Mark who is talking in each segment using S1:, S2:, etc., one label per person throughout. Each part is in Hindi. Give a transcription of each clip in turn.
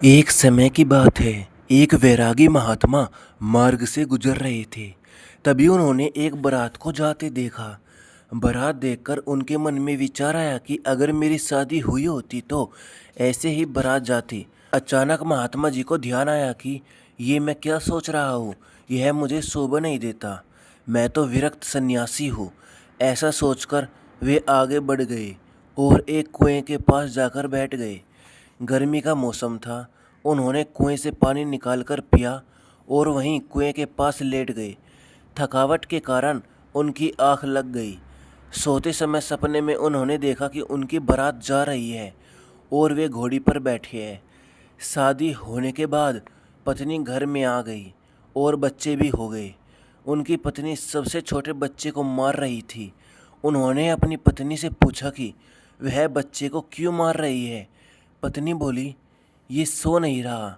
S1: एक समय की बात है। एक वैरागी महात्मा मार्ग से गुजर रहे थे। तभी उन्होंने एक बारात को जाते देखा। बारात देखकर उनके मन में विचार आया कि अगर मेरी शादी हुई होती तो ऐसे ही बारात जाती। अचानक महात्मा जी को ध्यान आया कि ये मैं क्या सोच रहा हूँ, यह मुझे शोभा नहीं देता। मैं तो विरक्त सन्यासी हूँ। ऐसा सोचकर वे आगे बढ़ गए और एक कुएं के पास जाकर बैठ गए। गर्मी का मौसम था। उन्होंने कुएं से पानी निकालकर पिया और वहीं कुएं के पास लेट गए। थकावट के कारण उनकी आंख लग गई। सोते समय सपने में उन्होंने देखा कि उनकी बारात जा रही है और वे घोड़ी पर बैठे हैं। शादी होने के बाद पत्नी घर में आ गई और बच्चे भी हो गए। उनकी पत्नी सबसे छोटे बच्चे को मार रही थी। उन्होंने अपनी पत्नी से पूछा कि वह बच्चे को क्यों मार रही है। पत्नी बोली, ये सो नहीं रहा,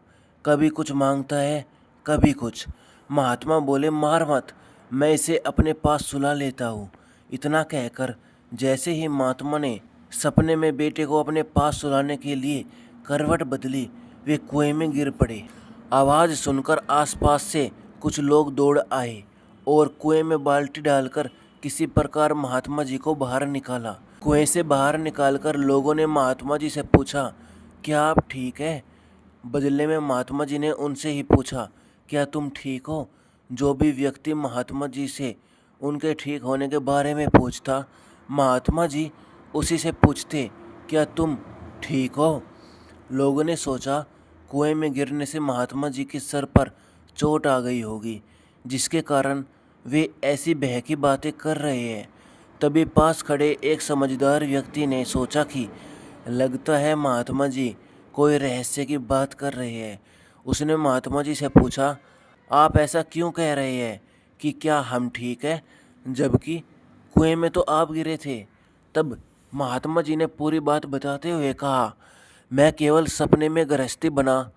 S1: कभी कुछ मांगता है कभी कुछ। महात्मा बोले, मार मत, मैं इसे अपने पास सुला लेता हूँ। इतना कहकर जैसे ही महात्मा ने सपने में बेटे को अपने पास सुलाने के लिए करवट बदली, वे कुएं में गिर पड़े। आवाज़ सुनकर आसपास से कुछ लोग दौड़ आए और कुएं में बाल्टी डालकर किसी प्रकार महात्मा जी को बाहर निकाला। कुएं से बाहर निकालकर लोगों ने महात्मा जी से पूछा, क्या आप ठीक है? बदले में महात्मा जी ने उनसे ही पूछा, क्या तुम ठीक हो? जो भी व्यक्ति महात्मा जी से उनके ठीक होने के बारे में पूछता, महात्मा जी उसी से पूछते, क्या तुम ठीक हो? लोगों ने सोचा कुएं में गिरने से महात्मा जी के सर पर चोट आ गई होगी, जिसके कारण वे ऐसी बहकी बातें कर रहे हैं। तभी पास खड़े एक समझदार व्यक्ति ने सोचा कि लगता है महात्मा जी कोई रहस्य की बात कर रहे हैं। उसने महात्मा जी से पूछा, आप ऐसा क्यों कह रहे हैं कि क्या हम ठीक हैं, जबकि कुएं में तो आप गिरे थे? तब महात्मा जी ने पूरी बात बताते हुए कहा, मैं केवल सपने में गृहस्थी बना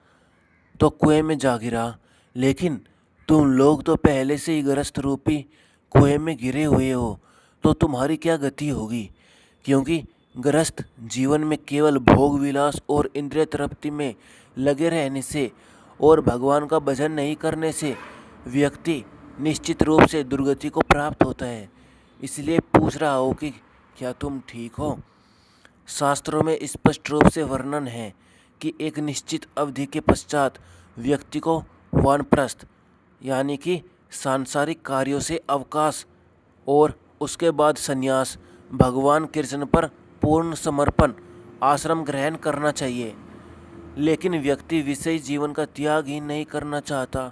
S1: तो कुएं में जा गिरा, लेकिन तुम लोग तो पहले से ही गृहस्थ रूपी कुएं में गिरे हुए हो, तो तुम्हारी क्या गति होगी? क्योंकि गृहस्थ जीवन में केवल भोग विलास और इंद्रिय तृप्ति में लगे रहने से और भगवान का भजन नहीं करने से व्यक्ति निश्चित रूप से दुर्गति को प्राप्त होता है। इसलिए पूछ रहा हो कि क्या तुम ठीक हो? शास्त्रों में स्पष्ट रूप से वर्णन है कि एक निश्चित अवधि के पश्चात व्यक्ति को वानप्रस्थ यानी कि सांसारिक कार्यों से अवकाश और उसके बाद संन्यास, भगवान कृष्ण पर पूर्ण समर्पण, आश्रम ग्रहण करना चाहिए। लेकिन व्यक्ति विषयी जीवन का त्याग ही नहीं करना चाहता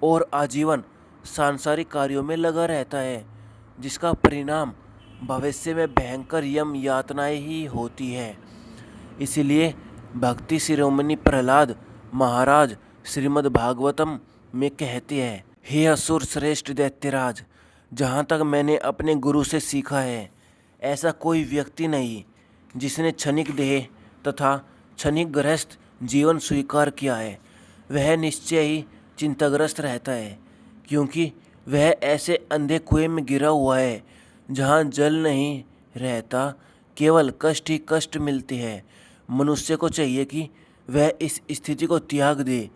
S1: और आजीवन सांसारिक कार्यों में लगा रहता है, जिसका परिणाम भविष्य में भयंकर यम यातनाएं ही होती है। इसलिए भक्ति शिरोमणि प्रहलाद महाराज श्रीमद् भागवतम में कहते हैं, हे असुर श्रेष्ठ दैत्यराज, जहाँ तक मैंने अपने गुरु से सीखा है, ऐसा कोई व्यक्ति नहीं जिसने क्षणिक देह तथा क्षणिक गृहस्थ जीवन स्वीकार किया है, वह निश्चय ही चिंताग्रस्त रहता है, क्योंकि वह ऐसे अंधे कुएं में गिरा हुआ है जहाँ जल नहीं रहता, केवल कष्ट ही कष्ट मिलते हैं। मनुष्य को चाहिए कि वह इस स्थिति को त्याग दे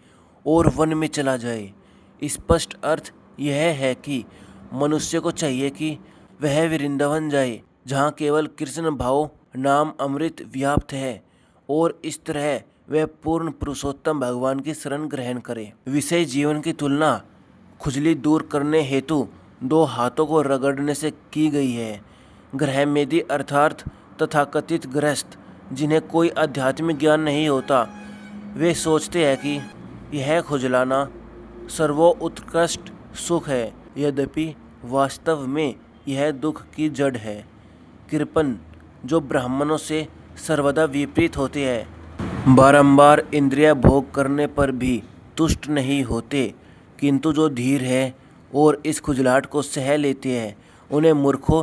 S1: और वन में चला जाए। स्पष्ट अर्थ यह है कि मनुष्य को चाहिए कि वह वृंदावन जाए, जहाँ केवल कृष्ण भाव नाम अमृत व्याप्त है, और इस तरह वह पूर्ण पुरुषोत्तम भगवान की शरण ग्रहण करे। विषय जीवन की तुलना खुजली दूर करने हेतु दो हाथों को रगड़ने से की गई है। गृहमेदी अर्थात तथाकथित गृहस्थ, जिन्हें कोई आध्यात्मिक ज्ञान नहीं होता, वे सोचते हैं कि यह खुजलाना सर्वोत्कृष्ट सुख है, यद्यपि वास्तव में यह दुख की जड़ है। कृपण, जो ब्राह्मणों से सर्वदा विपरीत होते हैं, बारंबार इंद्रिय भोग करने पर भी तुष्ट नहीं होते, किंतु जो धीर है और इस खुजलाहट को सह लेते हैं, उन्हें मूर्खों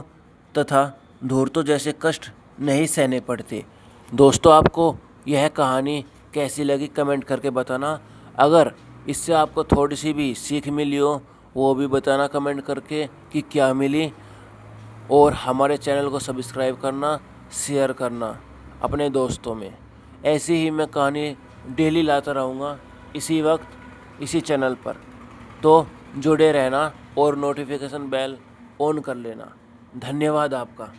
S1: तथा धूर्तों जैसे कष्ट नहीं सहने पड़ते। दोस्तों, आपको यह कहानी कैसी लगी कमेंट करके बताना। अगर इससे आपको थोड़ी सी भी सीख मिली हो, वो भी बताना कमेंट करके कि क्या मिली। और हमारे चैनल को सब्सक्राइब करना, शेयर करना अपने दोस्तों में। ऐसी ही मैं कहानी डेली लाता रहूँगा इसी वक्त इसी चैनल पर। तो जुड़े रहना और नोटिफिकेशन बेल ऑन कर लेना। धन्यवाद आपका।